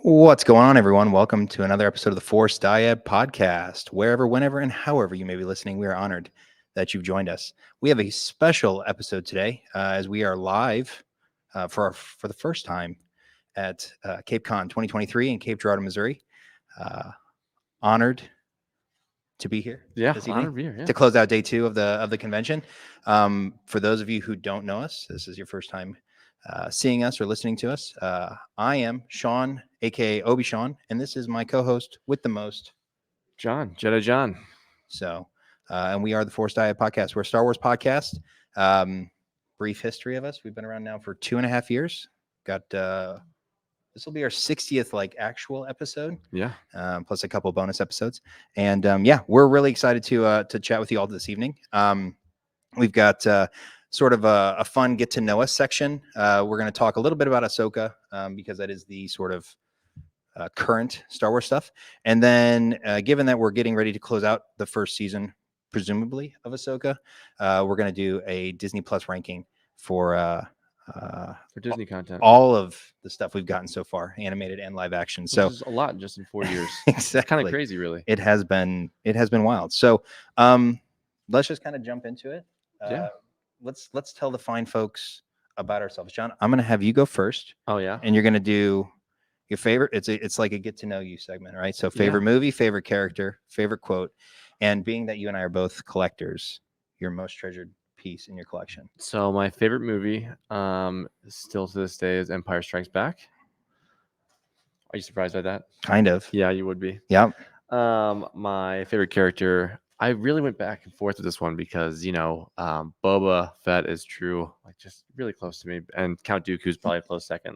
What's going on, everyone? Welcome to another episode of the Force Diet podcast. Wherever, whenever, and however you may be listening, we are honored that you've joined us. We have a special episode today as we are live for the first time at Cape Con 2023 in Cape Girardeau, Missouri. Honored to be here this evening to close out day 2 of the convention. For those of you who don't know us, this is your first time seeing us or listening to us. I am Sean, aka Obi Sean, and this is my co-host with the most, John, Jedi John. So, and we are the Force Diet podcast. We're a Star Wars podcast. Brief history of us: we've been around now for 2.5 years. Got this will be our 60th actual episode. Yeah. Plus a couple of bonus episodes, and yeah, we're really excited to chat with you all this evening. We've got sort of a fun get to know us section. We're going to talk a little bit about Ahsoka because that is the sort of current Star Wars stuff. And then given that we're getting ready to close out the first season, presumably, of Ahsoka, we're going to do a Disney Plus ranking for Disney content. All of the stuff we've gotten so far, animated and live action. Which so is a lot just in 4 years. Exactly. It's kind of crazy, really. It has been wild. So let's just kind of jump into it. Yeah. Let's tell the fine folks about ourselves. John, I'm going to have you go first. Oh, yeah. And you're going to do your favorite. It's like a get to know you segment, right? So favorite movie, favorite character, favorite quote. And being that you and I are both collectors, your most treasured piece in your collection. So my favorite movie still to this day is Empire Strikes Back. Are you surprised by that? Kind of. Yeah, you would be. Yep. My favorite character, I really went back and forth with this one because, Boba Fett is true, just really close to me. And Count Dooku's probably a close second.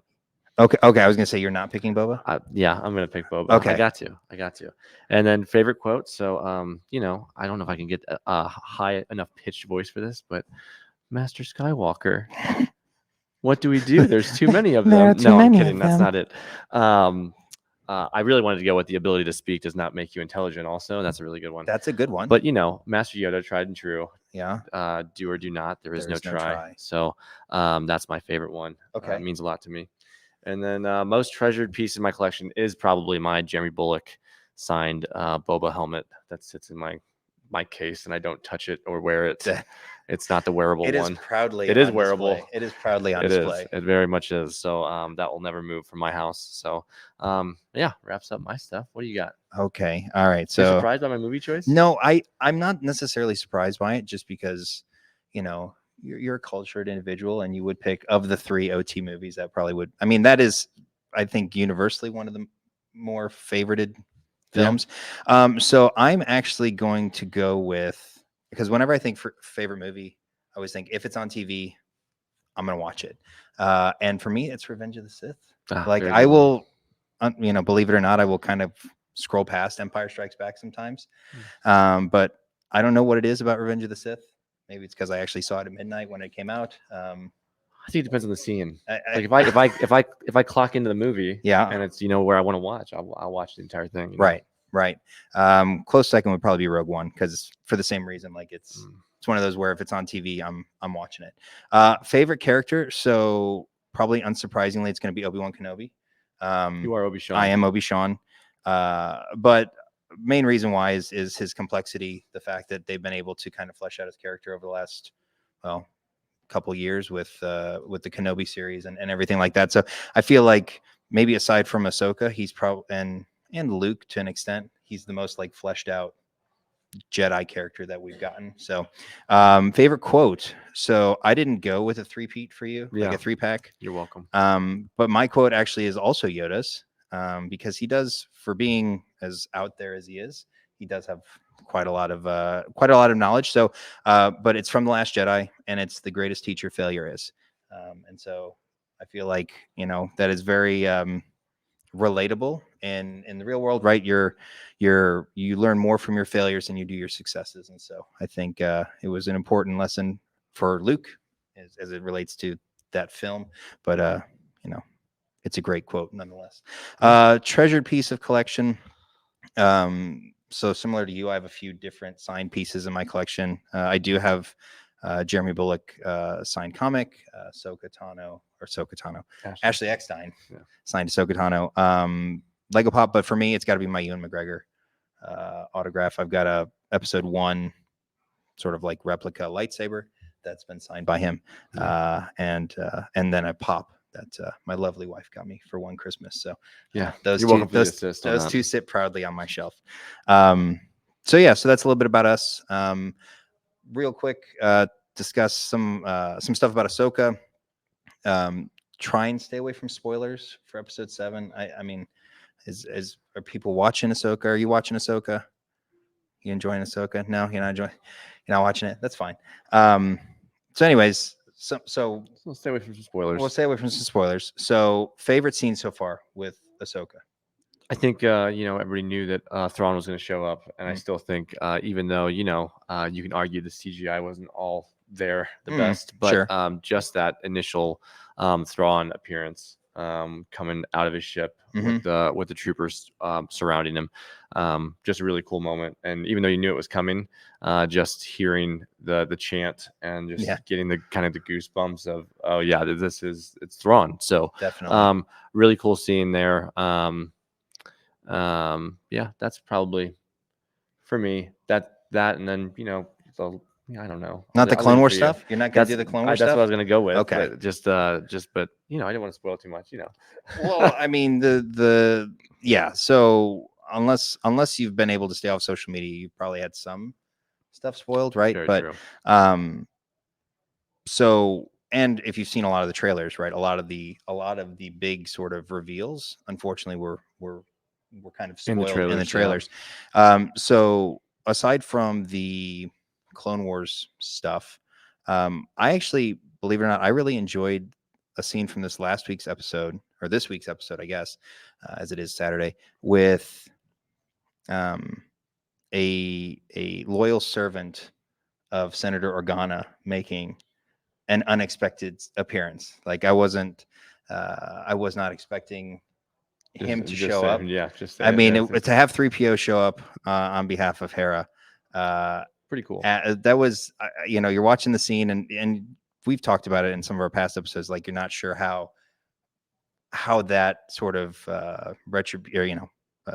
Okay. I was going to say you're not picking Boba? Yeah, I'm going to pick Boba. Okay. I got to. And then favorite quote. So, I don't know if I can get a high enough pitched voice for this, but Master Skywalker, what do we do? There's too many of them. No, I'm kidding. That's not it. I really wanted to go with the ability to speak does not make you intelligent also. And that's a really good one. That's a good one. But, Master Yoda, tried and true. Yeah. Do or do not. There is no try. So that's my favorite one. Okay. It means a lot to me. And then most treasured piece in my collection is probably my Jeremy Bulloch signed Boba helmet that sits in my case, and I don't touch it or wear it. It's not the wearable one. It is proudly. It is wearable. Display. It is proudly on display. It very much is. So that will never move from my house. So yeah, wraps up my stuff. What do you got? Okay. All right. So you're surprised by my movie choice? No, I'm not necessarily surprised by it, just because you're a cultured individual, and you would pick, of the 3 OT movies, that probably would. I mean, that is, I think, universally one of the more favorited films. Yeah. So I'm actually going to go with, because whenever I think for favorite movie, I always think if it's on TV, I'm going to watch it. And for me, it's Revenge of the Sith. I will, believe it or not, I will kind of scroll past Empire Strikes Back sometimes. But I don't know what it is about Revenge of the Sith. Maybe it's because I actually saw it at midnight when it came out. I think it depends on the scene. If I clock into the movie, and it's where I want to watch, I'll watch the entire thing. Right. Close second would probably be Rogue One, because for the same reason, it's one of those where if it's on TV, I'm watching it. Favorite character, so probably unsurprisingly, it's going to be Obi-Wan Kenobi. You are Obi-Wan. I am Obi-Wan. But main reason why is his complexity, the fact that they've been able to kind of flesh out his character over the last couple years with the Kenobi series and everything like that. So I feel like maybe aside from Ahsoka, he's probably and Luke to an extent, he's the most fleshed out Jedi character that we've gotten. So favorite quote, so I didn't go with a 3-peat for you, like a 3-pack. You're welcome. But my quote actually is also Yoda's. Because he does, for being as out there as he is, he does have quite a lot of knowledge. So, but it's from The Last Jedi, and it's the greatest teacher failure is. And so I feel like, that is very relatable in the real world, right? You learn more from your failures than you do your successes. And so I think it was an important lesson for Luke as it relates to that film. But, it's a great quote nonetheless. Treasured piece of collection. So similar to you, I have a few different signed pieces in my collection. I do have Jeremy Bullock signed comic, Ahsoka Tano, Ashley Eckstein Yeah. signed Ahsoka Tano. Lego Pop, but for me, it's got to be my Ewan McGregor autograph. I've got a episode 1 sort of like replica lightsaber that's been signed by him, and then a pop that my lovely wife got me for one Christmas. So Yeah, those you're two welcome for the assist on those that. two sit proudly on my shelf. So yeah, so that's a little bit about us. Real quick, discuss some stuff about Ahsoka. Try and stay away from spoilers for episode 7. I mean, are people watching Ahsoka? Are you watching Ahsoka? You enjoying Ahsoka? No, you're not enjoying. You're not watching it. That's fine. So, anyways, so So stay away from some spoilers. we'll stay away from some spoilers. So, favorite scene so far with Ahsoka? I think everybody knew that Thrawn was going to show up, and I still think, even though you can argue the CGI wasn't all there the best, but sure. Just that initial Thrawn appearance, coming out of his ship with the troopers surrounding him, just a really cool moment. And even though you knew it was coming, just hearing the chant and just getting the kind of the goosebumps of, oh yeah, it's Thrawn. So Definitely. really cool scene there. Yeah, that's probably for me that and then I don't know, Not the I'll Clone leave it Wars for you. stuff. You're not going to do the Clone Wars That's stuff. what I was gonna go with. Okay. But but I didn't want to spoil too much. Well, I mean the yeah. So unless you've been able to stay off social media, you've probably had some stuff spoiled, right? Very But true. So, and if you've seen a lot of the trailers, right, a lot of the big sort of reveals, unfortunately, were kind of spoiled in the trailers. So aside from the Clone Wars stuff, I actually, believe it or not, I really enjoyed a scene from this last week's episode, or this week's episode, I guess, as it is Saturday, with a loyal servant of Senator Organa making an unexpected appearance. Like I was not expecting him to show up. Yeah, just I mean, to have 3PO show up on behalf of Hera, pretty cool. that was, you're watching the scene, and we've talked about it in some of our past episodes. Like you're not sure how that sort of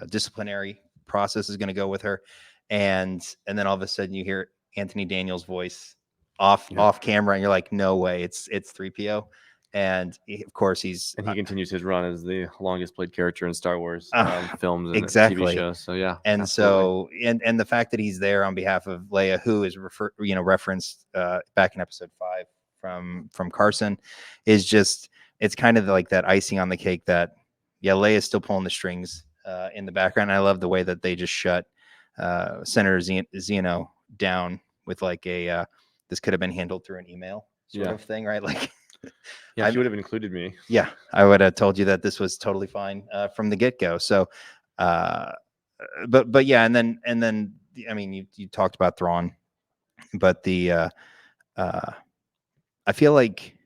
disciplinary process is going to go with her, and then all of a sudden you hear Anthony Daniels' voice off camera, and you're like, no way, it's 3PO. And of course he continues his run as the longest played character in Star Wars films and exactly. TV shows. So yeah, and absolutely. so and the fact that he's there on behalf of Leia, who is referenced back in episode 5 from Carson, is just, it's kind of like that icing on the cake that Leia's still pulling the strings in the background. I love the way that they just shut Senator Zeno down with like a this could have been handled through an email sort of thing, right? Like, yeah, she would have included me. Yeah, I would have told you that this was totally fine from the get go. So, but yeah, and then I mean, you talked about Thrawn, but I feel like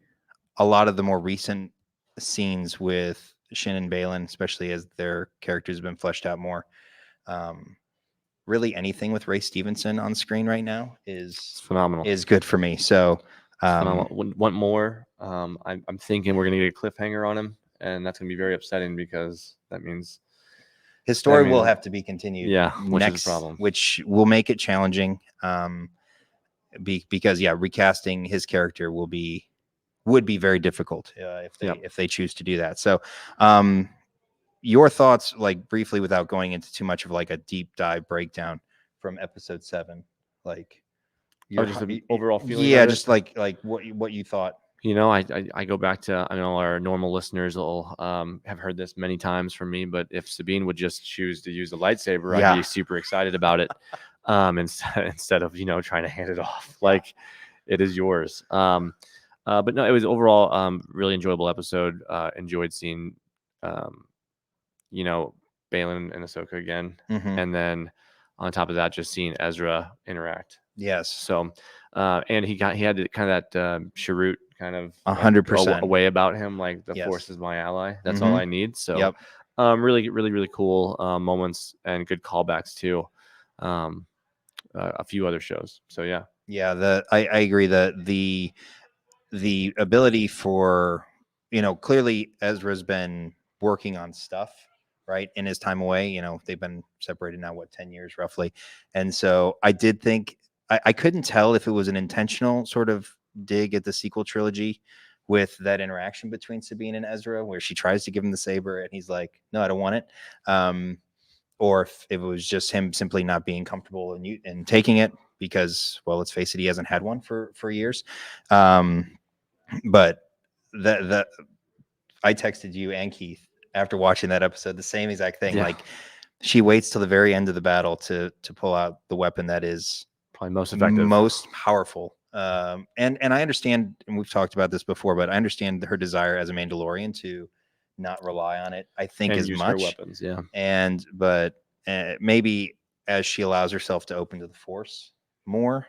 a lot of the more recent scenes with Shin and Balin, especially as their characters have been fleshed out more, really anything with Ray Stevenson on screen right now is phenomenal. Is good for me. So, want more. I'm thinking we're gonna get a cliffhanger on him, and that's gonna be very upsetting because that means his story will have to be continued. Yeah, which is a problem. Which will make it challenging. Because recasting his character would be very difficult if they choose to do that. So, your thoughts, like briefly, without going into too much of like a deep dive breakdown from episode 7, like just an overall feeling. Yeah, just like what you thought. I go back to, I know our normal listeners will have heard this many times from me, but if Sabine would just choose to use the lightsaber, I'd be super excited about it. Instead of trying to hand it off like it is yours. But no, it was overall really enjoyable episode. Enjoyed seeing Balin and Ahsoka again, and then on top of that, just seeing Ezra interact. Yes. So, and he had kind of that Chirrut kind of 100% a way about him, like the Force is my ally. That's all I need. So, really, really, really cool moments and good callbacks to a few other shows. So yeah. Yeah, I agree that the ability for, clearly Ezra's been working on stuff, right, in his time away. They've been separated now, what, 10 years roughly. And so I did think I couldn't tell if it was an intentional sort of dig at the sequel trilogy with that interaction between Sabine and Ezra, where she tries to give him the saber and he's like, no, I don't want it. Or if it was just him simply not being comfortable in taking it because, well, let's face it, he hasn't had one for years. But that I texted you and Keith after watching that episode the same exact thing. Yeah. Like, she waits till the very end of the battle to pull out the weapon that is Probably most effective. most powerful. And I understand, and we've talked about this before, but I understand her desire as a Mandalorian to not rely on it, I think, and as use her much. weapons. Yeah. But maybe as she allows herself to open to the Force more,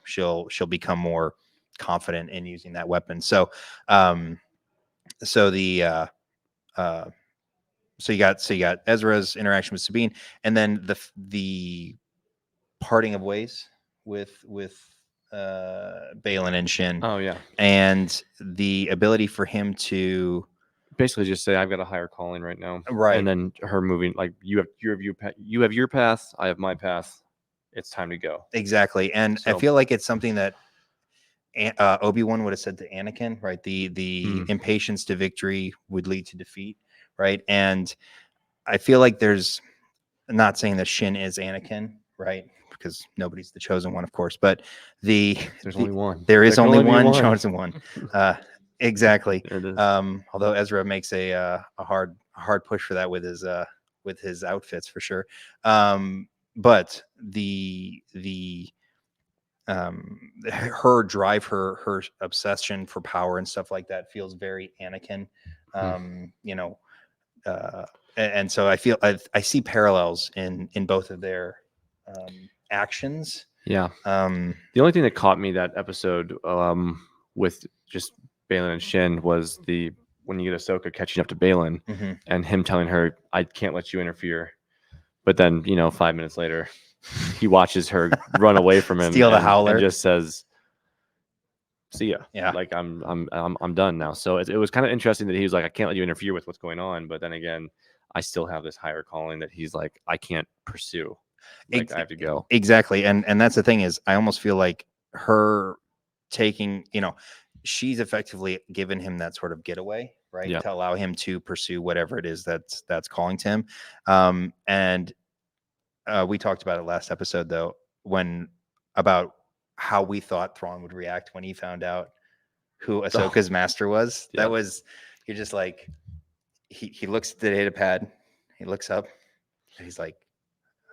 she'll become more confident in using that weapon. So, so the so you got Ezra's interaction with Sabine, and then the parting of ways with Balin and Shin, Oh yeah. and the ability for him to Basically just say I've got a higher calling right now. Right. And then her moving, like, you have your path, I have my path. It's time to go. exactly. And I So- feel like it's something that Obi-Wan would have said to Anakin, right? The impatience to victory would lead to defeat, right? And I feel like there's, not saying that Shin is Anakin, right? Because nobody's the chosen one, of course, but There's only one. There is There can only only be one one. chosen one. Exactly. There it is. Although Ezra makes a hard push for that with his outfits for sure. But her drive, her obsession for power and stuff like that feels very Anakin. And so I feel I see parallels in both of their actions. Yeah. The only thing that caught me that episode with just Balin and Shin was when you get Ahsoka catching up to Balin and him telling her, I can't let you interfere. But then, 5 minutes later, he watches her run away from him, steal the howler, and just says, "See ya." Yeah, like I'm done now. So it was kind of interesting that he was like, I can't let you interfere with what's going on. But then again, I still have this higher calling that he's like, I can't pursue. Like, I have to go. Exactly. And that's the thing is, I almost feel like her taking, she's effectively given him that sort of getaway, right? Yeah. To allow him to pursue whatever it is that's calling to him. And we talked about it last episode, though, about how we thought Thrawn would react when he found out who Ahsoka's master was. Yeah. That was, you're just like, he looks at the data pad, he looks up, and he's like,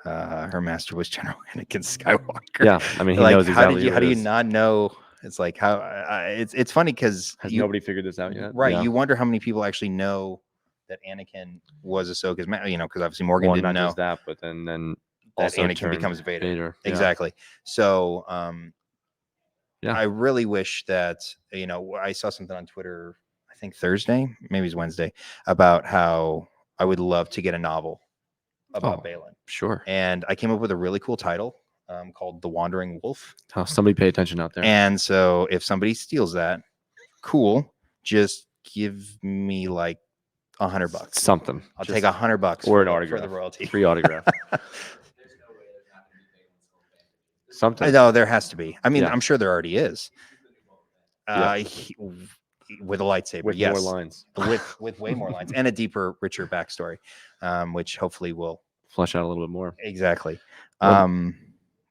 her master was General Anakin Skywalker. Yeah, I mean, he like, knows exactly. How do you not know? It's like, how it's funny because has nobody figured this out yet, right? Yeah. You wonder how many people actually know that Anakin was Ahsoka's because obviously Morgan didn't not know just that, but then that also Anakin becomes Vader. Yeah. Exactly. So Yeah. I really wish that, I saw something on Twitter, I think Thursday, maybe it's Wednesday, about how I would love to get a novel about Balin. Sure. And I came up with a really cool title called The Wandering Wolf. Oh, somebody pay attention out there. And so if somebody steals that, cool. Just give me like $100. Something. I'll take $100 or an autograph for the royalty. Free autograph. Something. No, there has to be. I mean, Yeah. I'm sure there already is. With a lightsaber, with yes, more lines, with way more lines and a deeper, richer backstory, which hopefully will flesh out a little bit more. Exactly. Well,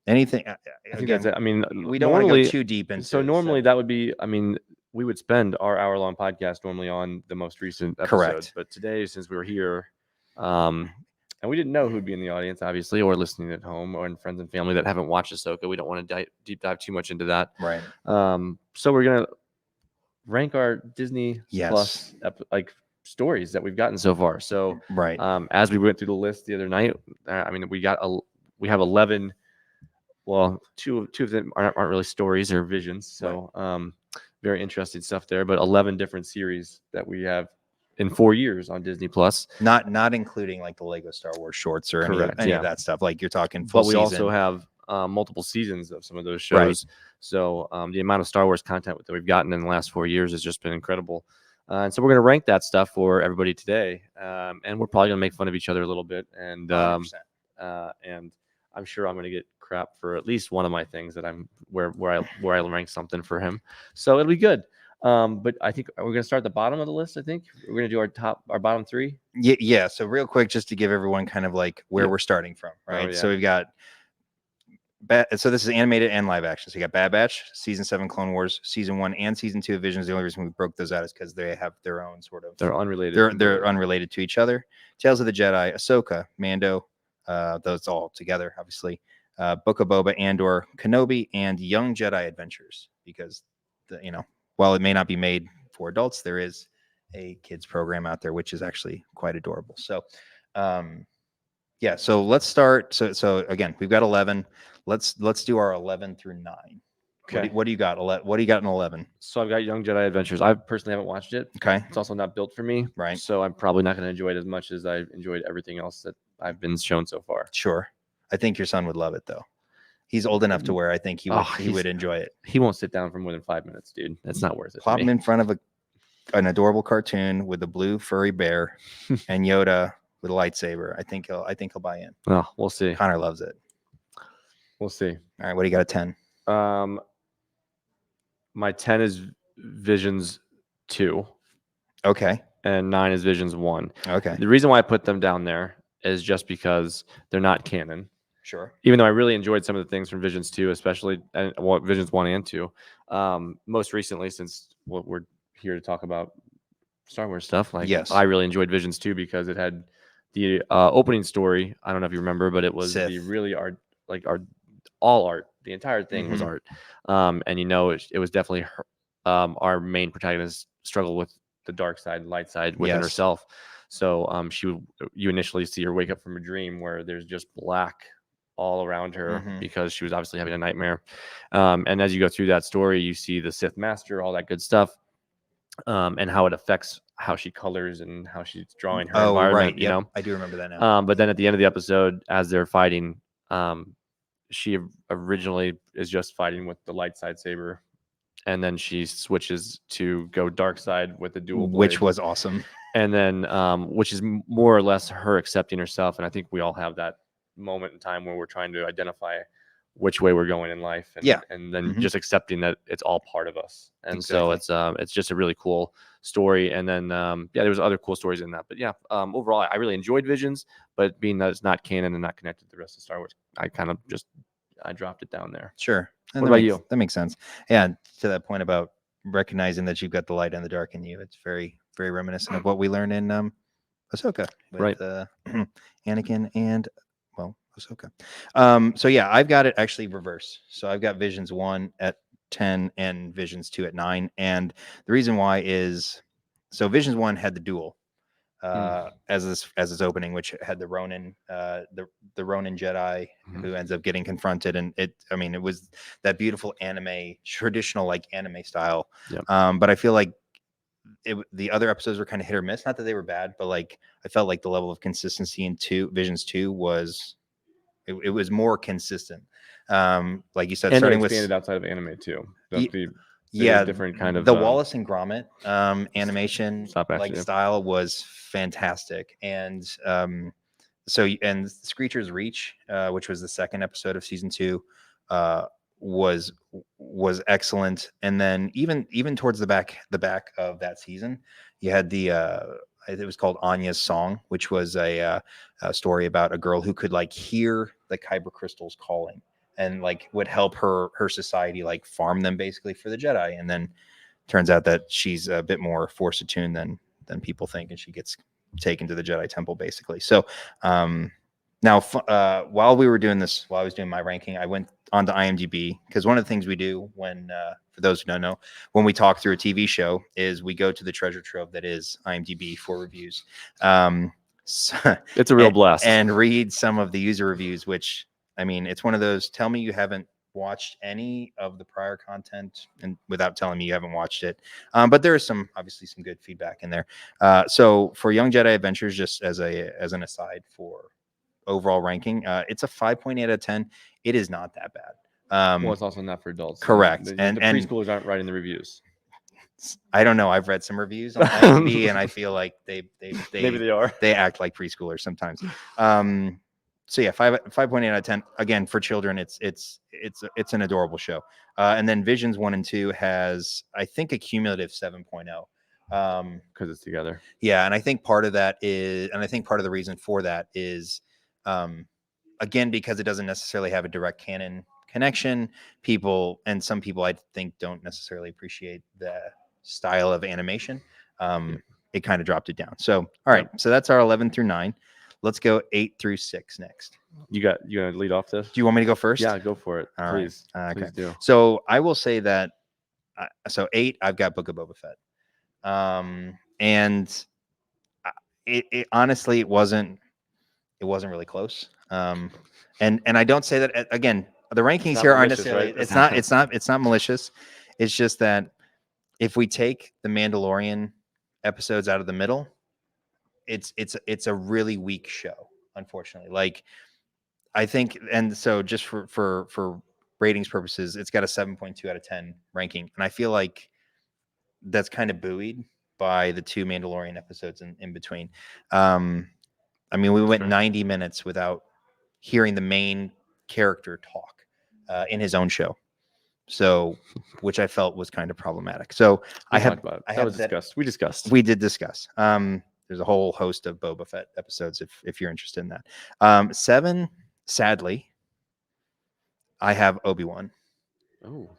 anything? I think Again, that's it. I mean, we don't want to go too deep into. So normally that would be. I mean, we would spend our hour-long podcast normally on the most recent episode. Correct. But today, since we were here, and we didn't know who'd be in the audience, obviously, or listening at home, or in friends and family that haven't watched Ahsoka, we don't want to deep dive too much into that. Right. So we're gonna rank our Disney Plus stories that we've gotten so far. So right. As we went through the list the other night, I mean, we have 11. Well, two of them aren't really stories or visions. So very interesting stuff there. But 11 different series that we have in 4 years on Disney Plus. Not including like the Lego Star Wars shorts or any of that stuff. Like you're talking full season. But we also have multiple seasons of some of those Right. shows. So the amount of Star Wars content that we've gotten in the last 4 years has just been incredible. And so we're going to rank that stuff for everybody today. And we're probably going to make fun of each other a little bit. And 100%. and I'm sure I'm going to get crap for at least one of my things that I'm where I rank something for him. So it'll be good. But I think we're going to start at the bottom of the list. I think we're going to do our bottom three. Yeah. So real quick, just to give everyone kind of like where Yep. we're starting from, right? yeah. So we've got so this is animated and live action. So you got Bad Batch, season 7 Clone Wars, season 1 and season 2 of Visions. The only reason we broke those out is because they have their own sort of They're unrelated. they're completely. unrelated to each other. Tales of the Jedi, Ahsoka, Mando, those all together, obviously. Book of Boba, Andor, Kenobi, and Young Jedi Adventures. Because while it may not be made for adults, there is a kids program out there which is actually quite adorable. So, yeah. So let's start. So again, we've got 11. Let's do our 11 through 9. Okay. What do you got? What do you got in 11? So I've got Young Jedi Adventures. I personally haven't watched it. Okay. It's also not built for me. Right. So I'm probably not going to enjoy it as much as I've enjoyed everything else that I've been shown so far. Sure. I think your son would love it though. He's old enough to where I think he would enjoy it. He won't sit down for more than 5 minutes, dude. That's not worth it. Plop him in front of an adorable cartoon with a blue furry bear and Yoda with a lightsaber. I think he'll buy in. Oh, we'll see. Connor loves it. We'll see. All right, what do you got at 10? My 10 is Visions 2. Okay. And 9 is Visions 1. Okay. The reason why I put them down there is just because they're not canon. Sure. Even though I really enjoyed some of the things from Visions 2, especially Visions 1 and 2. Most recently, since we're here to talk about Star Wars stuff, yes. I really enjoyed Visions 2 because it had the opening story. I don't know if you remember, but it was Sith. the really all art. The entire thing was art. And it was definitely our main protagonist struggle with the dark side, light side within herself. So you initially see her wake up from a dream where there's just black all around her because she was obviously having a nightmare. And as you go through that story, you see the Sith Master, all that good stuff, and how it affects how she colors and how she's drawing her environment. Right. I do remember that now. But then at the end of the episode, as they're fighting, she originally is just fighting with the light side saber, and then she switches to go dark side with the dual blade, which was awesome. And then which is more or less her accepting herself. And I think we all have that moment in time where we're trying to identify which way we're going in life, and then just accepting that it's all part of us. And so it's just a really cool story. And then there was other cool stories in that, but overall I really enjoyed Visions, but being that it's not canon and not connected to the rest of Star Wars, I kind of I dropped it down there. Sure. And what about you? That makes sense. Yeah, to that point about recognizing that you've got the light and the dark in you, it's very, very reminiscent of what we learn in Ahsoka with Anakin and Ahsoka. So yeah, I've got it actually reverse. So I've got Visions 1 at 10 and Visions 2 at 9. And the reason why is, so Visions 1 had the duel as its opening, which had the Ronin, the Ronin Jedi who ends up getting confronted, and it was that beautiful traditional anime style. But I feel like the other episodes were kind of hit or miss. Not that they were bad, but I felt like the level of consistency in Visions 2 was it was more consistent. Like you said, and starting expanded with outside of anime too. Different kind of the Wallace and Gromit animation action, style was fantastic. And and Screecher's Reach, which was the second episode of season 2, was excellent. And then even towards the back of that season, you had it was called Anya's Song, which was a story about a girl who could hear the kyber crystals calling, and would help her society farm them basically for the Jedi. And then turns out that she's a bit more force attuned than people think, and she gets taken to the Jedi Temple basically. So now while we were doing this, while I was doing my ranking, I went onto IMDb, because one of the things we do when for those who don't know, when we talk through a TV show, is we go to the treasure trove that is IMDb for reviews. It's a real blast, and read some of the user reviews, which it's one of those, tell me you haven't watched any of the prior content and without telling me you haven't watched it. But there is obviously some good feedback in there. So for Young Jedi Adventures, just as an aside for overall ranking. It's a 5.8 out of 10. It is not that bad. Well, it's also not for adults. Correct. The And preschoolers aren't writing the reviews. I don't know. I've read some reviews on IMDb, and I feel like Maybe they are. they act like preschoolers sometimes. So yeah, 5.8 out of 10. Again, for children, it's an adorable show. And then Visions 1 and 2 has, I think, a cumulative 7.0. Because it's together. Yeah, and I think part of that is, and I think part of the reason for that is, again, because it doesn't necessarily have a direct canon connection. Some people I think don't necessarily appreciate the style of animation. It kind of dropped it down. So, all right, so that's our 11 through 9. Let's go 8 through 6 next. You gonna lead off this? Do you want me to go first? Yeah, go for it. All please. right. Okay. Please do. So I will say that. So 8, I've got Book of Boba Fett. And it honestly, it wasn't really close. And I don't say that again. The rankings here aren't necessarily. Right? It's not malicious. It's just that if we take the Mandalorian episodes out of the middle, it's a really weak show, unfortunately. Like, I think, and so just for ratings purposes, it's got a 7.2 out of 10 ranking, and I feel like that's kind of buoyed by the 2 Mandalorian episodes in between. I mean, we went 90 minutes without hearing the main character talk in his own show. So, which I felt was kind of problematic. So we did discuss. There's a whole host of Boba Fett episodes if you're interested in that. 7, sadly, I have Obi-Wan. Oh, okay.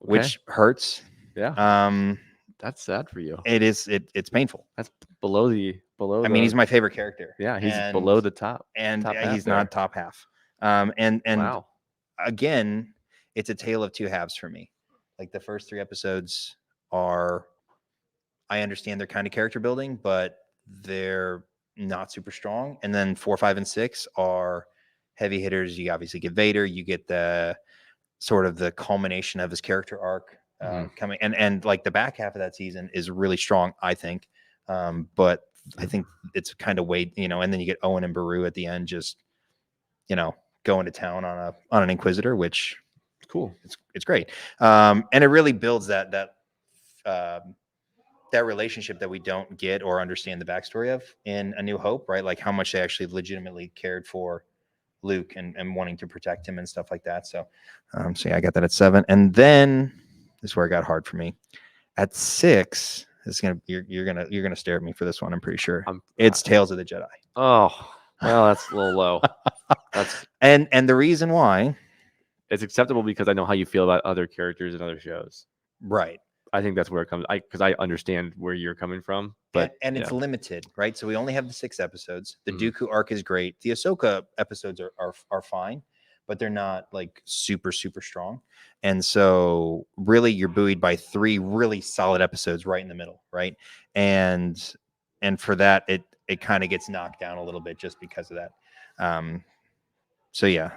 Which hurts. Yeah. That's sad for you. It is. It's painful. That's below. I mean, he's my favorite character. Yeah, he's below the top. And top he's not top half. And wow. Again, it's a tale of two halves for me. Like, the first 3 episodes are, I understand they're kind of character building, but they're not super strong. And then 4, 5, and 6 are heavy hitters. You obviously get Vader. You get the sort of the culmination of his character arc coming, and like the back half of that season is really strong, I think. But I think it's kind of weight, and then you get Owen and Beru at the end, just going to town on an Inquisitor, which cool. It's great, and it really builds that relationship that we don't get or understand the backstory of in A New Hope, right? Like, how much they actually legitimately cared for Luke and wanting to protect him and stuff like that. So yeah, I got that at 7, and then this is where it got hard for me. At 6, you're gonna stare at me for this one. I'm pretty sure it's Tales of the Jedi. Oh, well, that's a little low. That's and the reason why it's acceptable because I know how you feel about other characters and other shows. Right. I think that's where it comes. Because I understand where you're coming from, but and it's limited, right? So we only have the 6 episodes. The Dooku arc is great. The Ahsoka episodes are fine, but they're not like super strong. And so really, you're buoyed by 3 really solid episodes right in the middle, right? And for that, it kind of gets knocked down a little bit just because of that. So yeah.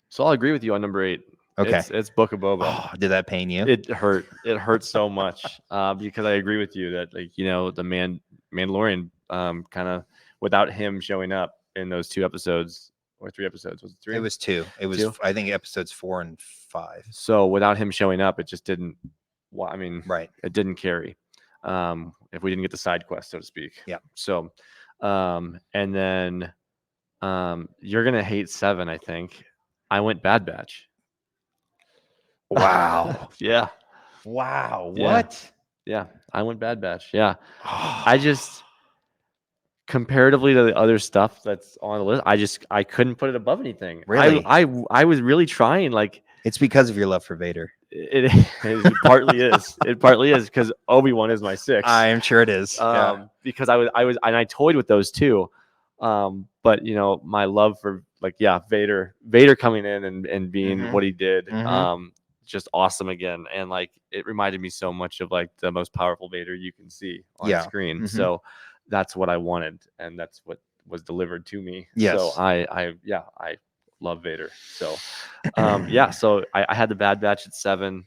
So I'll agree with you on number 8. Okay. It's Book of Boba. Oh, did that pain you? It hurt. It hurt so much because I agree with you that, like, the Mandalorian kind of, without him showing up in those 2 episodes or 3 episodes, was it 3? It was 2. It was 2? I think episodes 4 and 5. So without him showing up, it just didn't. Well, I mean, right. It didn't carry. If we didn't get the side quest, so to speak. Yeah. So, and then you're gonna hate 7. I think I went Bad Batch. Wow. Yeah. Wow. What? Yeah. I went Bad Batch. Yeah. I just, comparatively to the other stuff that's on the list, I couldn't put it above anything. Really? I was really trying. Like, it's because of your love for Vader. It partly is. It partly is because Obi-Wan is my 6. I am sure it is. Because I was and I toyed with those too. But my love for, like, Vader coming in and being what he did, just awesome again. And, like, it reminded me so much of, like, the most powerful Vader you can see on screen. So that's what I wanted, and that's what was delivered to me. Yes. So I love Vader. So so I had the Bad Batch at 7.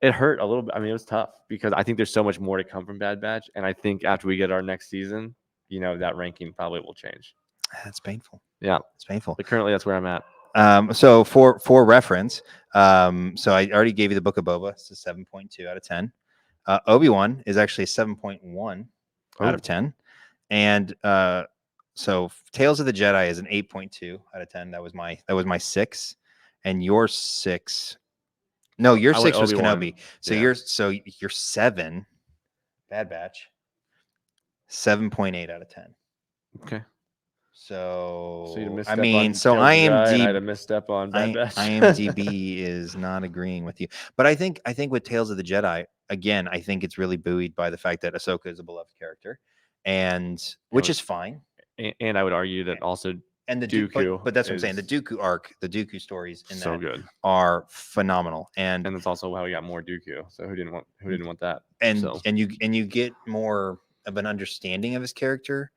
It hurt a little bit. I mean, it was tough because I think there's so much more to come from Bad Batch, and I think after we get our next season, that ranking probably will change. That's painful. Yeah, It's painful. but currently that's where I'm at. So for reference, so I already gave you the Book of Boba. It's a 7.2 out of 10. Obi-Wan is actually a 7.1 out of 10. And so Tales of the Jedi is an 8.2 out of 10. That was my 6. And your 6. No, your I went 6 was Obi-Wan. Kenobi. So Yeah. you're 7. Bad Batch. 7.8 out of 10. Okay. So you'd I misstep mean, on so Tales of the Jedi, and I had IMDb a misstep on Bad Batch. IMDb is not agreeing with you. But I think with Tales of the Jedi, again, I think it's really buoyed by the fact that Ahsoka is a beloved character, and which is fine. And I would argue that also And the Dooku but that's what I'm saying. The is Dooku arc, the Dooku stories in so that good. are phenomenal, and And that's also how we got more Dooku. So who didn't want that? So and you get more of an understanding of his character.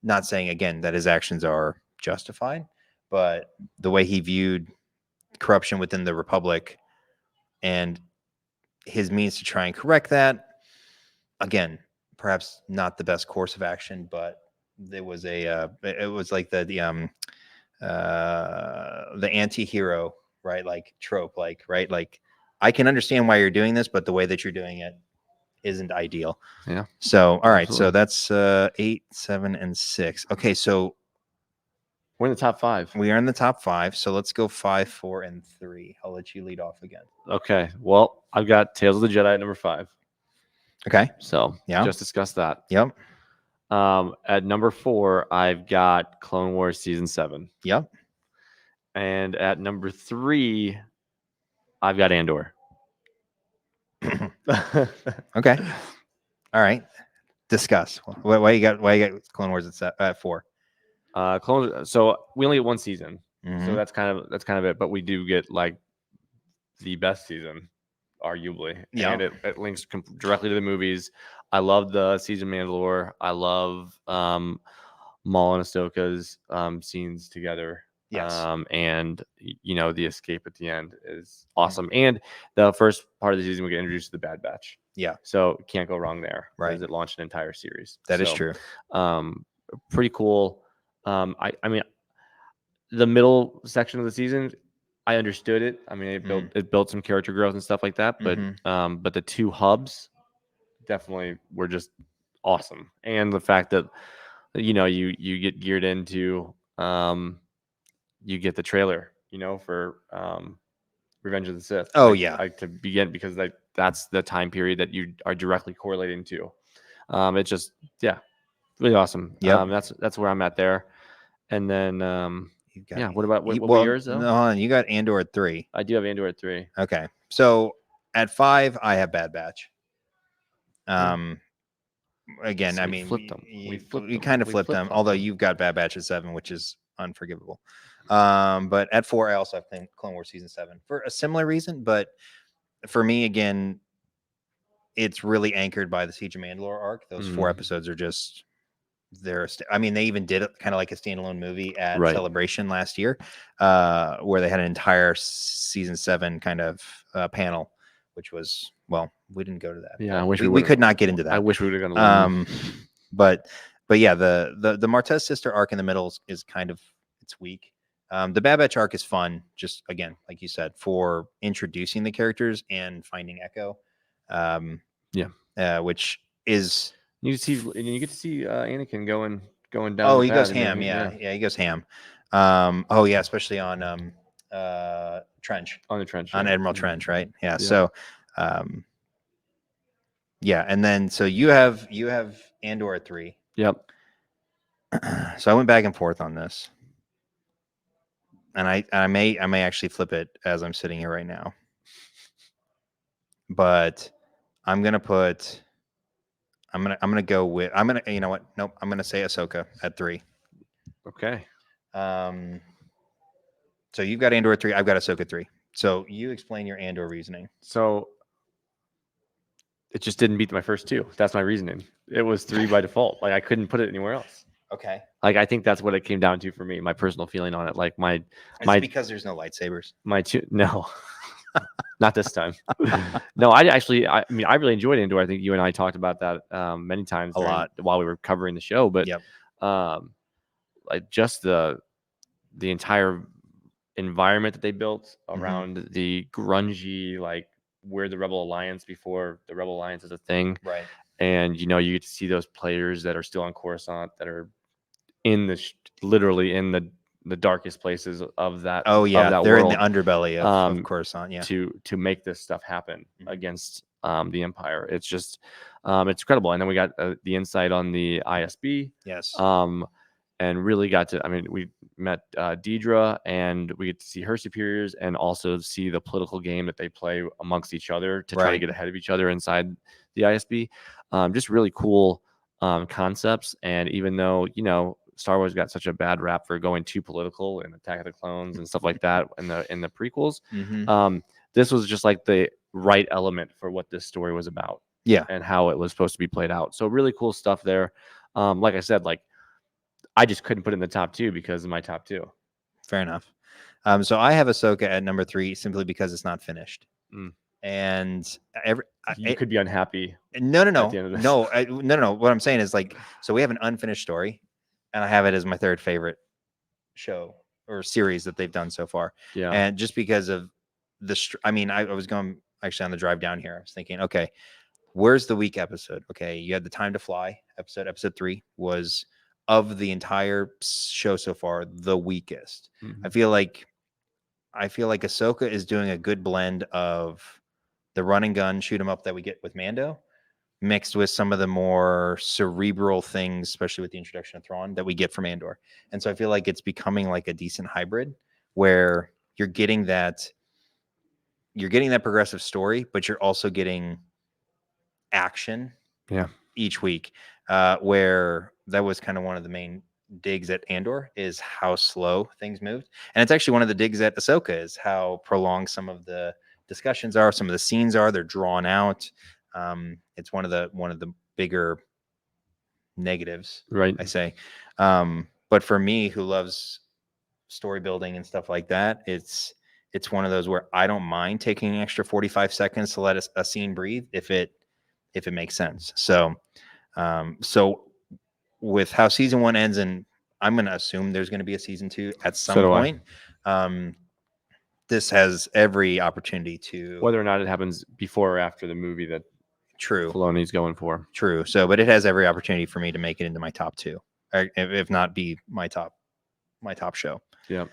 Not saying again that his actions are justified, but the way he viewed corruption within the Republic and his means to try and correct that, again, perhaps not the best course of action, but there was it was like the anti-hero, right? Like trope, like, right? Like, I can understand why you're doing this, but the way that you're doing it isn't ideal. yeah. So, all right. Absolutely. So that's 8, 7, and 6. Okay. So We're in the top 5. we are in the top 5. So let's go 5, 4, and 3. I'll let you lead off again. Okay. Well, I've got Tales of the Jedi at number 5. Okay. So Yeah. just discussed that. Yep. At number 4, I've got Clone Wars Season 7. Yep. And at number 3, I've got Andor. Okay. All right. Discuss. Why you got Clone Wars at 4? Clone. So we only get one season, Mhm. so that's kind of it. But we do get like the best season, arguably, Yeah. and it links directly to the movies. I love the season Mandalore. I love Maul and Ahsoka's scenes together. Yes. And the escape at the end is awesome. And the first part of the season we get introduced to the Bad Batch. Yeah. So can't go wrong there. Right. Because it launched an entire series. That is true. Pretty cool. I mean, the middle section of the season, I understood it. I mean, it built some character growth and stuff like that. But but the two hubs definitely were just awesome. And the fact that you get geared into you get the trailer for Revenge of the Sith. Oh, like, yeah. like to begin, because that's the time period that you are directly correlating to. It's just really awesome. Yep. That's where I'm at there. And then You've got what were yours though? No, you got Andor at 3. I do have Andor at 3. Okay. So at 5, I have Bad Batch. Again, So I we mean, flipped them. we kind of flipped them, flip-flopped although them. you've got Bad Batch at 7, which is unforgivable. But at 4, I also have Clone Wars Season 7 for a similar reason. But for me, again, it's really anchored by the Siege of Mandalore arc. Those 4 episodes are just I mean, they even did it kind of like a standalone movie at Right. Celebration last year, where they had an entire season 7 kind of panel, which was, well, we didn't go to that. Yeah, I wish we could not get into that. I wish we would have gone to London. But yeah, the Martez sister arc in the middle is kind of, it's weak. The Bad Batch arc is fun, just again, like you said, for introducing the characters and finding Echo. Which is you get to see Anakin going down. Oh, the he goes path. I mean, ham. Yeah, he goes ham. Oh yeah, especially on Trench, on the trench, on yeah. Admiral Trench, right? Yeah. Yeah. So, yeah, and then so you have Andor at 3. Yep. So I went back and forth on this, and I may actually flip it as I'm sitting here right now, but I'm gonna go with you know what? Nope. I'm gonna say Ahsoka at 3. Okay. So you've got Andor at 3. I've got Ahsoka 3. So you explain your Andor reasoning. So it just didn't beat my first 2. That's my reasoning. It was 3 by default. Like I couldn't put it anywhere else. Okay. Like I think that's what it came down to for me. My personal feeling on it. Like Is it because there's no lightsabers? No, not this time. No, I mean, I really enjoyed Andor. I think you and I talked about that many times A lot while we were covering the show. But Yep. like just the entire environment that they built Mhm. around the grungy, like we're the Rebel Alliance before the Rebel Alliance is a thing. Right. And you get to see those players that are still on Coruscant that are in literally in the darkest places of that Oh yeah, that they're in the world, underbelly of um, Coruscant. Yeah. to make this stuff happen Mhm. against the Empire. It's just it's incredible. And then we got the insight on the ISB, Yes. and really got to. I mean, we met Deidre, and we get to see her superiors, and also see the political game that they play amongst each other to try to Right. get ahead of each other inside the ISB. Just really cool concepts. And even though Star Wars got such a bad rap for going too political in Attack of the Clones and stuff like that in the prequels, Hmm. this was just like the right element for what this story was about Yeah. and how it was supposed to be played out. So really cool stuff there. Like I said, like I just couldn't put it in the top two because of my top two. Fair enough. So I have Ahsoka at number 3 simply because it's not finished. Mm. And You could be unhappy. no, no, at no, the end of this. no, no, no, no. What I'm saying is like, so we have an unfinished story, and I have it as my third favorite show or series that they've done so far. Yeah. And just because of I mean, I was going actually on the drive down here. I was thinking, okay, where's the weak episode? Okay, you had the Time to Fly episode. Episode 3 was of the entire show so far the weakest. Mhm. I feel like Ahsoka is doing a good blend of the run and gun shoot 'em up that we get with Mando, mixed with some of the more cerebral things, especially with the introduction of Thrawn that we get from Andor. And so I feel like it's becoming like a decent hybrid where you're getting that progressive story, but you're also getting action Yeah. each week. Where that was kind of one of the main digs at Andor is how slow things moved, and it's actually one of the digs at Ahsoka is how prolonged some of the discussions are, some of the scenes are. They're drawn out. It's one of the bigger negatives, Right. I say. But for me, who loves story building and stuff like that, it's one of those where I don't mind taking an extra 45 seconds to let a scene breathe if it makes sense. So with how season 1 ends, and I'm going to assume there's going to be a season 2 at So some do I. point. This has every opportunity to Whether or not it happens before or after the movie that true. Filoni's going for. True. So, but it has every opportunity for me to make it into my top 2, or if not be my top show. Yeah.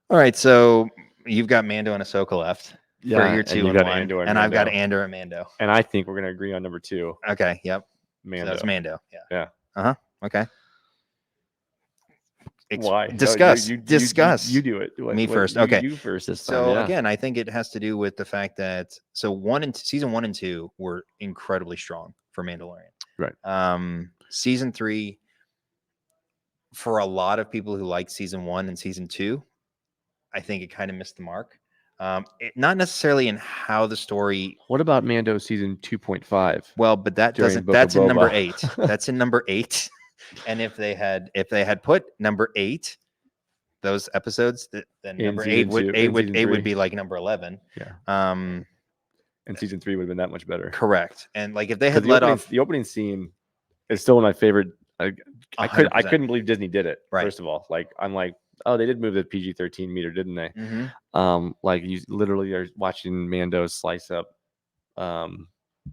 All right. So you've got Mando and Ahsoka left for Yeah. your And 2 you and got 1, Andor and I've got Andor and Mando. And I think we're gonna agree on number 2. Okay. Yep. Mando. So that's Mando. Yeah. Yeah. Okay. Why? Discuss. No, Discuss. You do it. Me first. Okay. You first this time. So Yeah. again, I think it has to do with the fact that season 1 and 2 were incredibly strong for Mandalorian. Right. Season 3, for a lot of people who like season 1 and season 2, I think it kind of missed the mark. Not necessarily in how the story. What about Mando season 2.5? Well, but that During doesn't. Book That's of in number Boba. 8. That's in number 8. And if they had put number 8, those episodes, then In number season 8 would two- 8 in would season 8 would three. be like number 11. Yeah. Um, And season 3 would have been that much better. correct. And like if they Because had let off, the opening scene is still one of my favorite. I 100%. couldn't believe Disney did it. Right. First of all, like I'm like, oh, they did move the PG-13 meter, didn't they? Mhm. Like you literally are watching Mando slice up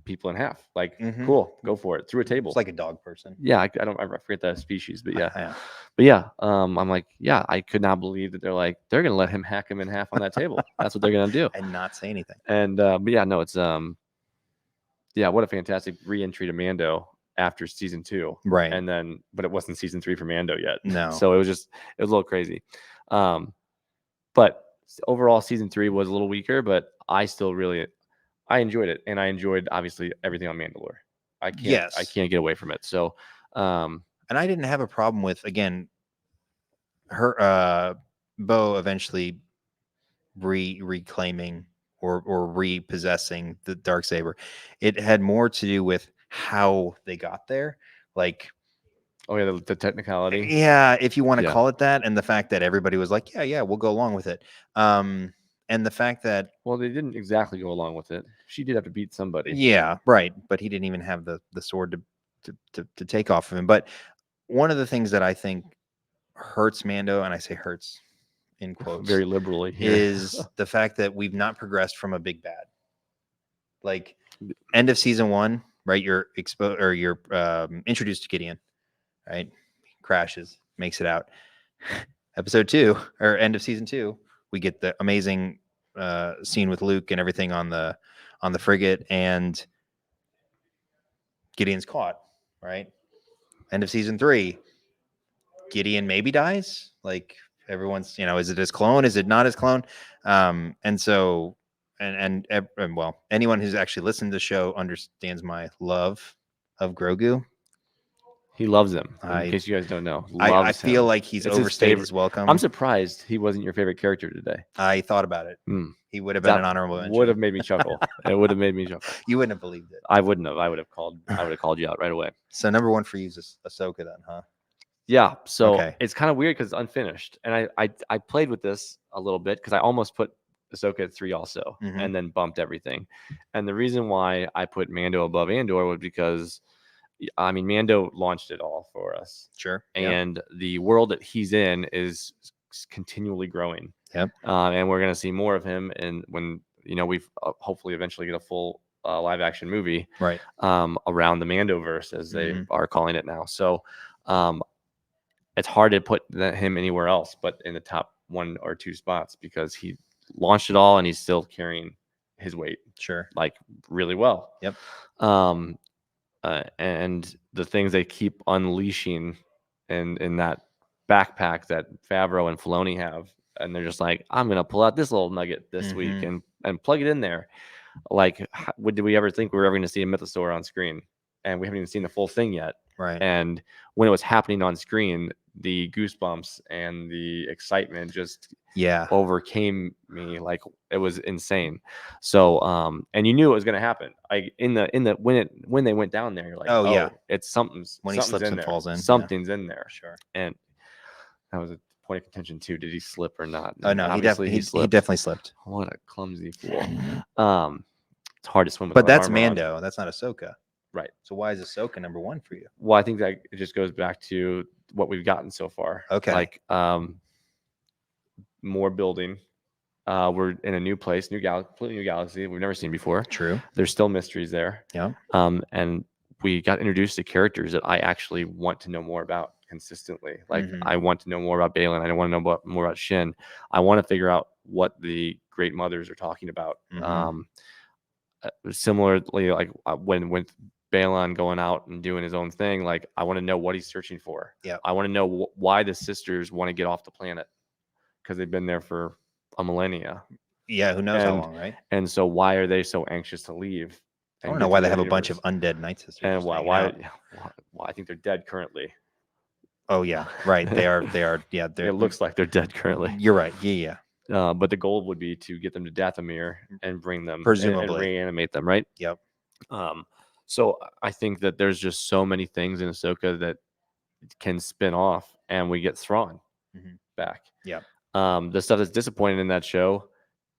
people in half. Like, Mhm. cool, go for it through a table. It's like a dog person. Yeah, I forget that species, but yeah, Yeah. but yeah, I'm like, yeah, I could not believe that they're gonna let him hack him in half on that table. That's what they're gonna do. And not say anything. And but yeah, no, it's yeah, what a fantastic re-entry to Mando after season 2, Right. and then but it wasn't season 3 for Mando yet. No. So it was a little crazy. But overall, season 3 was a little weaker, but I enjoyed it, and I enjoyed obviously everything on Mandalore. I can't get away from it. So, and I didn't have a problem with, again, her Bo eventually reclaiming or repossessing the dark saber. It had more to do with how they got there, like. Oh yeah, the technicality. Yeah, if you want to Yeah. call it that, and the fact that everybody was like, yeah, we'll go along with it. And the fact that, Well, they didn't exactly go along with it. She did have to beat somebody. yeah, right, but he didn't even have the sword to take off of him. But one of the things that I think hurts Mando, and I say hurts in quotes, Very liberally here. is the fact that we've not progressed from a big bad. Like end of season 1, right? You're introduced to Gideon, right? Crashes, makes it out. Episode 2 or end of season 2, we get the amazing scene with Luke and everything on the frigate, and Gideon's caught, right? End of season 3, Gideon maybe dies. Like everyone's, is it his clone? Is it not his clone? And so, and well, anyone who's actually listened to the show understands my love of Grogu. He loves him. In I case you guys don't know, I loves feel him. like he's It's his overstayed favorite. his welcome. I'm surprised he wasn't your favorite character today. I thought about it. Hmm. He would have been That an honorable would mention. have made me chuckle. It would have made me chuckle. You wouldn't have believed it. I wouldn't have. I would have called you out right away. So number 1 for you is Ahsoka then, huh? Yeah. So Okay. it's kind of weird because it's unfinished, and I played with this a little bit because I almost put Ahsoka at 3 also, Mhm. and then bumped everything. And the reason why I put Mando above Andor was because, I mean, Mando launched it all for us. Sure. Yep. And the world that he's in is continually growing. Yep. And we're going to see more of him. And when, we've hopefully eventually get a full live action movie Right. around the Mandoverse, as they Mhm. are calling it now. So it's hard to put him anywhere else but in the top 1 or 2 spots because he launched it all and he's still carrying his weight. Sure. Like really well. Yep. And the things they keep unleashing in that backpack that Favreau and Filoni have, and they're just like, I'm gonna pull out this little nugget this week Mhm. and plug it in there. Like, did we ever think we were ever going to see a mythosaur on screen? And we haven't even seen the full thing yet. Right. And when it was happening on screen, the goosebumps and the excitement just Yeah. overcame me. Like it was insane. So and you knew it was going to happen. Like in the when they went down there, you're like, Oh, yeah. it's something's When he something's slips in and there. falls in, yeah. Something's in there. Sure. And that was a point of contention too. Did he slip or not? Oh And no, he obviously he definitely slipped. What a clumsy fool. It's hard to swim with But my that's armor on. Mando. That's not Ahsoka. Right. So why is Ahsoka number 1 for you? Well, I think that it just goes back to what we've gotten so far. Okay. Like more building. We're in a new place, completely new galaxy we've never seen before. True. There's still mysteries there. Yeah. And we got introduced to characters that I actually want to know more about consistently. Like Mhm. I want to know more about Balin. I want to know more about Shin. I want to figure out what the Great Mothers are talking about. Mhm. Similarly, like when Balon going out and doing his own thing, like I want to know what he's searching for. Yeah. I want to know why the sisters want to get off the planet because they've been there for a millennia. Yeah, who knows how long, right? And so why are they so anxious to leave? I don't know why they have a bunch of undead Night Sisters. And just hanging why out. I think they're dead currently. Oh yeah, right. They are. Yeah, It looks like they're dead currently. You're right. Yeah. But the goal would be to get them to Dathomir and bring them, Presumably. and reanimate them, right? Yep. So I think that there's just so many things in Ahsoka that can spin off, and we get Thrawn back. Yeah. The stuff that's disappointing in that show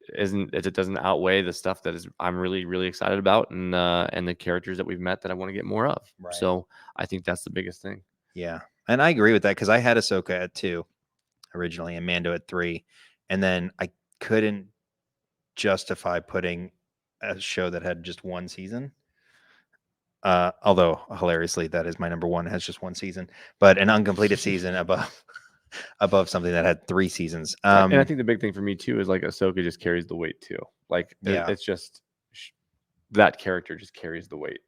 it doesn't outweigh the stuff that I'm really, really excited about, and the characters that we've met that I want to get more of. Right. So I think that's the biggest thing. Yeah, and I agree with that because I had Ahsoka at 2 originally and Mando at 3, and then I couldn't justify putting a show that had just 1 season. Although hilariously, that is my number 1. It has just 1 season, but an uncompleted season above something that had 3 seasons. And I think the big thing for me too is like Ahsoka just carries the weight too. Like it's just that character just carries the weight.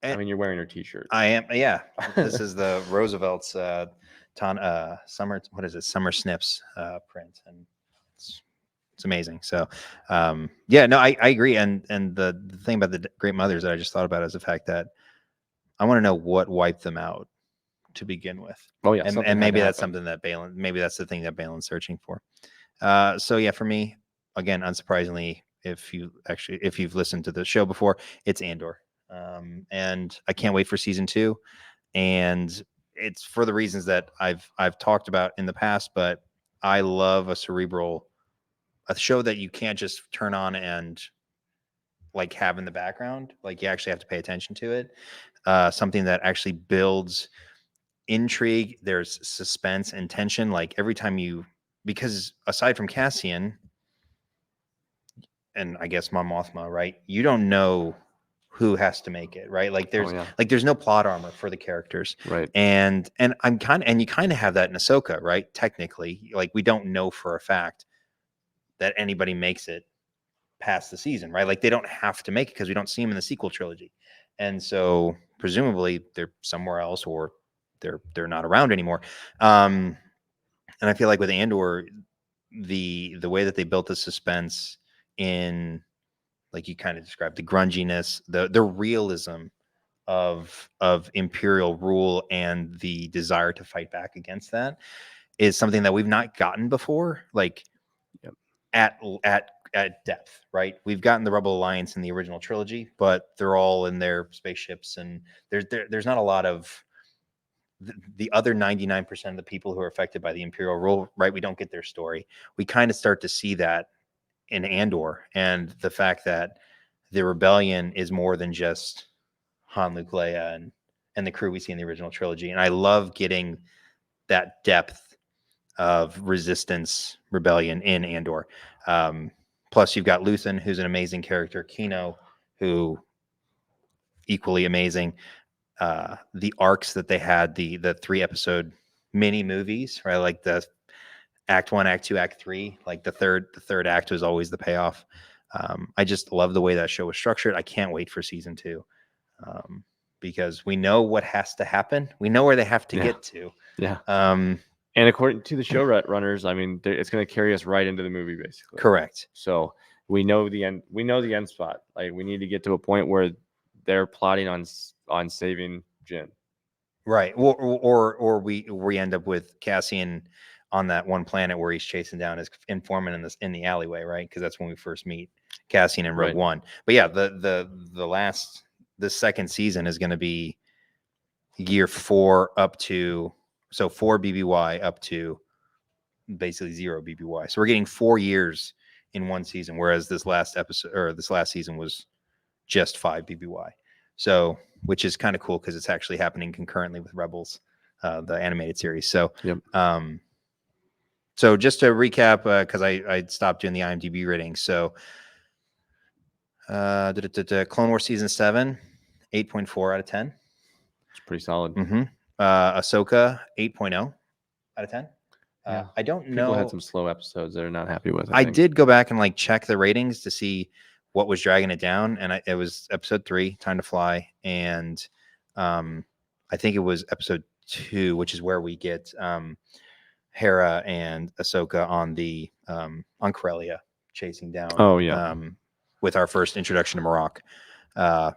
I mean, you're wearing her T-shirt. I am. Yeah, this is the Roosevelt's summer. What is it? Summer Snips print, and it's amazing. So, yeah, no, I agree. And the thing about the Great Mothers that I just thought about is the fact that I want to know what wiped them out to begin with. Oh yeah, and maybe that's something that Balin. Maybe that's the thing that Balin's searching for. So yeah, for me, again, unsurprisingly, if you've listened to the show before, it's Andor. And I can't wait for season 2. And it's for the reasons that I've talked about in the past, but I love a show that you can't just turn on and like have in the background. Like you actually have to pay attention to it. Something that actually builds intrigue, there's suspense and tension. Like every time because aside from Cassian and I guess Mon Mothma, right? You don't know who has to make it, right? Like Oh yeah. there's no plot armor for the characters. Right. And you kind of have that in Ahsoka, right? Technically, like we don't know for a fact that anybody makes it past the season, right? Like they don't have to make it because we don't see them in the sequel trilogy. And so presumably they're somewhere else or they're not around anymore. And I feel like with Andor, the way that they built the suspense in, like you kind of described, the grunginess, the realism of imperial rule and the desire to fight back against that is something that we've not gotten before, like Yep. at depth, right? We've gotten the Rebel Alliance in the original trilogy, but they're all in their spaceships, and there's not a lot of the other 99% of the people who are affected by the imperial rule, right? We don't get their story. We kind of start to see that in Andor, and the fact that the rebellion is more than just Han, Luke, Leia, and the crew we see in the original trilogy. And I love getting that depth of resistance, rebellion in Andor. Plus, you've got Luthen, who's an amazing character. Kino, who equally amazing. The arcs that they had, the 3-episode mini movies, right? Like the Act 1, Act 2, Act 3. Like the third act was always the payoff. I just love the way that show was structured. I can't wait for season 2. Because we know what has to happen. We know where they have to get to. Yeah. And according to the showrunners, I mean, it's going to carry us right into the movie, basically. Correct. So we know the end. We know the end spot. Like we need to get to a point where they're plotting on saving Jin. Right. Or we end up with Cassian on that one planet where he's chasing down his informant in the alleyway, right? Because that's when we first meet Cassian in Rogue One. But yeah, the second season is going to be year 4 up to 4 BBY up to basically 0 BBY. So we're getting 4 years in one season, whereas this last season was just 5 BBY. So, which is kind of cool because it's actually happening concurrently with Rebels, the animated series. So, yep. So just to recap, because I stopped doing the IMDb ratings. So, Clone Wars season 7, 8.4 out of 10. It's pretty solid. Mm-hmm. Ahsoka, 8.0 out of 10. Yeah. I don't know. People had some slow episodes they're not happy with. I did go back and like check the ratings to see what was dragging it down, and it was episode 3, Time to Fly, and I think it was episode 2, which is where we get Hera and Ahsoka on Corellia chasing down. Oh yeah. With our first introduction to Marok. I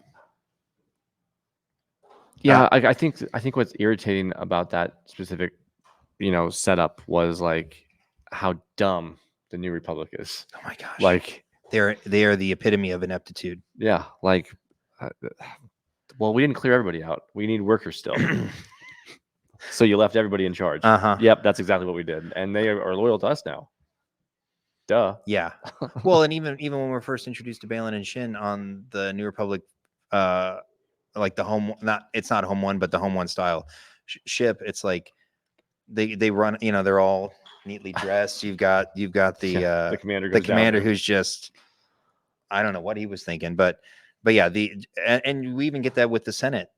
think what's irritating about that specific, setup was like how dumb the New Republic is. Oh my gosh! Like they are the epitome of ineptitude. Yeah, like, well, we didn't clear everybody out. We need workers still. So you left everybody in charge. Yep, that's exactly what we did, and they are loyal to us now. Duh. Yeah. Well, and even when we were first introduced to Balin and Shin on the New Republic, like the home, it's not home one, but the home one style ship. It's like they run. They're all neatly dressed. You've got the commander who's just, I don't know what he was thinking, but yeah, and we even get that with the Senate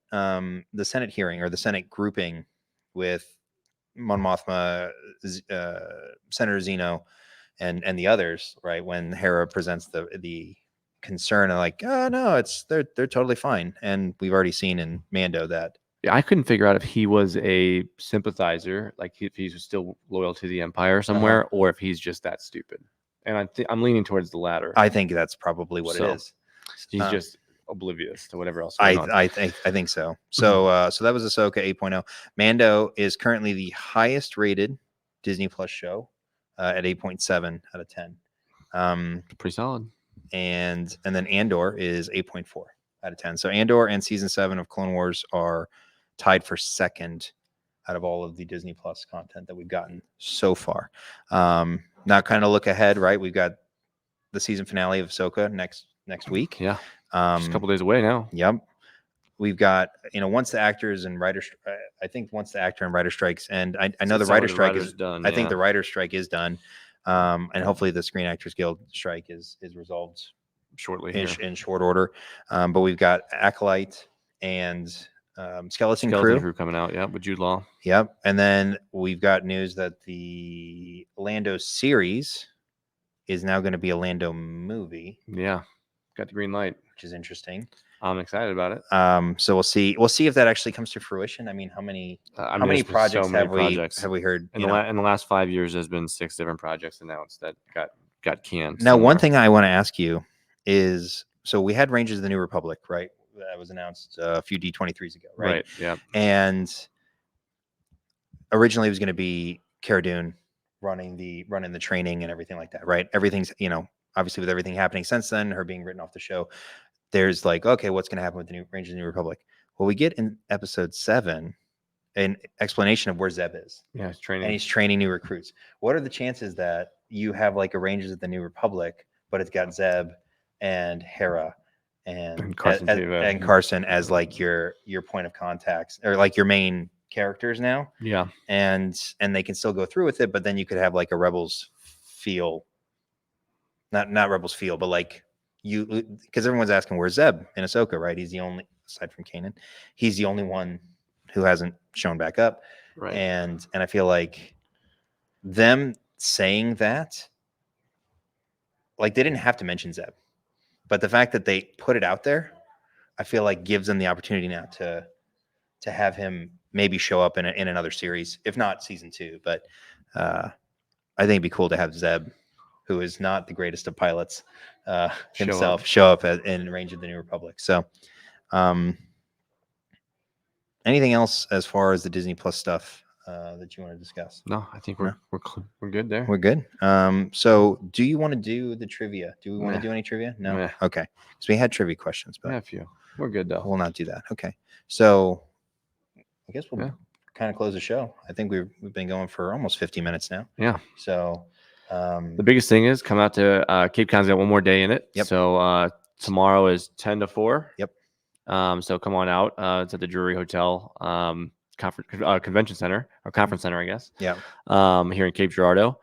hearing or the Senate grouping with Mon Mothma, Senator Zeno, and the others, right? When Hera presents the concern and like, oh no, they're totally fine, and we've already seen in Mando that. Yeah, I couldn't figure out if he was a sympathizer, like if he's still loyal to the Empire somewhere, or if he's just that stupid. And I'm leaning towards the latter. I think that's probably what it is. He's just oblivious to whatever else. I think so. So so that was Ahsoka 8.0. Mando is currently the highest rated Disney Plus show at 8.7 out of 10. Pretty solid. And then Andor is 8.4 out of 10. So Andor and season 7 of Clone Wars are tied for second out of all of the Disney Plus content that we've gotten so far. Now kind of look ahead, right? We've got the season finale of Ahsoka next week. Yeah. Just a couple days away now. Yep. we've got, once the actors and writers, I think once the actor and writer strikes, and I know It the sounds writer like the strike writer's is done. I think Yeah. the writer strike is done, and hopefully the Screen Actors Guild strike is resolved Shortly in, here. in short order. But we've got Acolyte and Skeleton Skeleton Crew. Crew coming out. Yeah, with Jude Law. Yep, and then we've got news that the Lando series is now going to be a Lando movie, Yeah, got the green light. which is interesting. I'm excited about it. So we'll see. We'll see if that actually comes to fruition. I mean, how many I mean, how many there's been so projects many have projects. we heard? In the last 5 years, there's been 6 different projects announced that got canned. Now, one somewhere. thing I want to ask you is, so we had Rangers of the New Republic, right? That was announced a few D23s ago, right? Right. Yeah. And originally it was going to be Cara Dune running the training and everything like that, right? Everything's, obviously with everything happening since then, her being written off the show, there's like, okay, what's going to happen with the new Rangers of the New Republic? Well, we get in episode 7 an explanation of where Zeb is. Yeah, he's training. And he's training new recruits. What are the chances that you have like a Rangers of the New Republic, but it's got Zeb and Hera and Carson as like your point of contacts, or like your main characters now? Yeah. And they can still go through with it, but then you could have like a Rebels feel, not Rebels feel, but like because everyone's asking where's Zeb in Ahsoka, right? He's the only, aside from Kanan, he's the only one who hasn't shown back up. Right. And I feel like them saying that, like, they didn't have to mention Zeb, but the fact that they put it out there, I feel like gives them the opportunity now to have him maybe show up in another series, if not season 2. But I think it'd be cool to have Zeb, who is not the greatest of pilots himself, show up in Range of the New Republic. So anything else as far as the Disney Plus stuff that you want to discuss? No, I think we're good there. We're good. So do you want to do the trivia? Do we want to do any trivia? No. Meh. Okay. So we had trivia questions, but Yeah, a few. We're good though. we'll not do that. Okay. So I guess we'll kind of close the show. I think we've been going for almost 50 minutes now. Yeah. So the biggest thing is come out to Cape Cod's got one more day in it. Yep. So tomorrow is 10 to 4. Yep. So come on out. It's at the Drury Hotel convention center, or conference center, I guess. Yeah. Here in Cape Girardeau.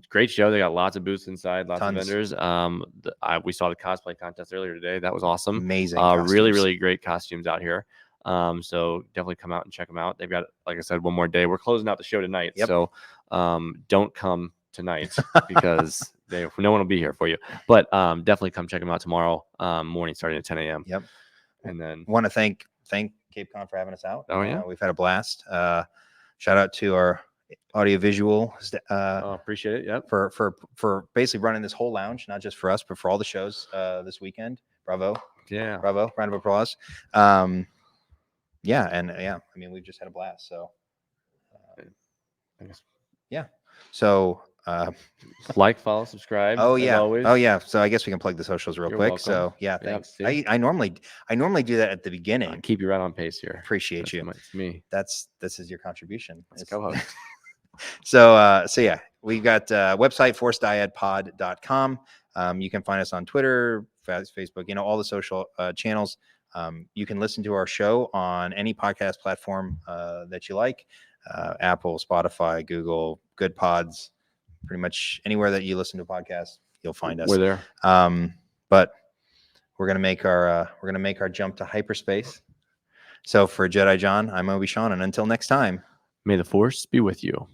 Great show. They got lots of booths inside, lots of vendors. We saw the cosplay contest earlier today. That was awesome. Amazing. Really, really great costumes out here. So definitely come out and check them out. They've got, like I said, one more day. We're closing out the show tonight. Yep. So don't come tonight because no one will be here for you. But definitely come check them out tomorrow morning, starting at 10 a.m. Yep. And then want to thank Cape Con for having us out. Oh yeah. We've had a blast. Shout out to our audiovisual appreciate it. Yep. For basically running this whole lounge, not just for us, but for all the shows this weekend. Bravo. Yeah. Bravo. Round of applause. Yeah. And I mean, we've just had a blast. So I guess. Yeah. So like, follow, subscribe. Oh yeah. Always. Oh yeah. So I guess we can plug the socials real You're quick. welcome. So yeah, thanks. Yeah, I normally do that at the beginning. Keep you right on pace here. Appreciate you. It's me. This is your contribution. Let's co-host. So yeah, we've got website forcediadpod.com. You can find us on Twitter, Facebook, all the social channels. You can listen to our show on any podcast platform that you like. Apple, Spotify, Google, Good Pods, pretty much anywhere that you listen to podcasts, you'll find us. We're there. But we're gonna make our jump to hyperspace. So for Jedi John, I'm Obi Sean, and until next time, may the Force be with you.